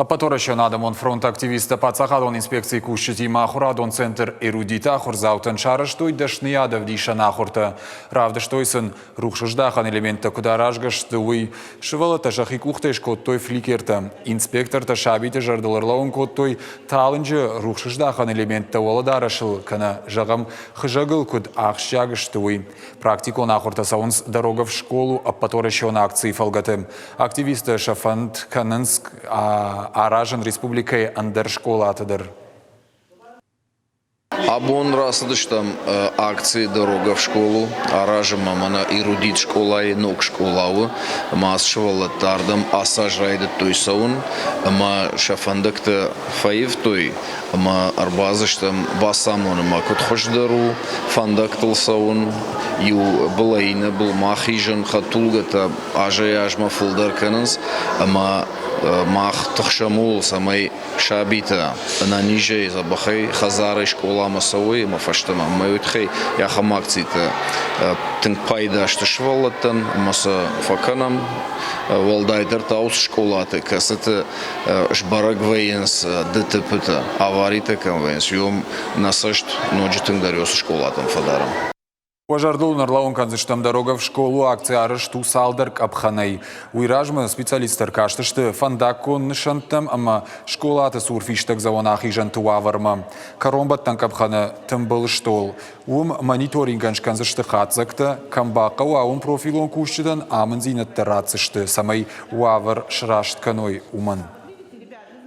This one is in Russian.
Паторашонадамон фронт активиста пацахадон инспекции кушчити махурадон центр эрудита хурзаутан шараштой дашниядов диша нахурта. Равдаштойсын рухшаждахан элемента кударажгаштуй шывалата шахик ухтеш коттой фликерта. Инспектор та шабита жардаларлаун коттой талынжы рухшаждахан элемента воладарашыл кана жагам хыжагыл куд ахшагаштуй. Практику нахурта саунс дорога в школу, паторашона акции фалгаты. Активисты Шафанд Канынск Аражен республикой андершкола атадыр. Абон расыдыштам акции «Дорога в школу», аражем мамана эрудит школа и ног школавы, масшевала тардам асажрайды той саун, ма шафандакта фаив той, ма арбазыштам басамон ма кутхождару, фандактал саун, ю былайна был махижан хатулгата ажаяжма фулдарканынс, ма мах тахшамул самай шабита на ниже забахай хазары школа масовой мафаштама маютхай яхамакцита тинпайда что швалатан маса факанам валдайдер таус школаты касата шбарагвейнс дтпта аварита конвенс юм насашт ноджитин дарёс школатам фадарам. Пожардул нарлаун канзыштам дорога в школу акция арышту салдарк абханай. Уйражма специалистер каштышты фандакон нышантам, ама школаты сурфиштак завонах и жантуаварма. Каромбаттан кабхана тымбыл штол. Мониторинганш канзышты хатзакта, камбака уаун профилон кушчыдан амын зинатты рацышты. Самай уавар шраштканой уман.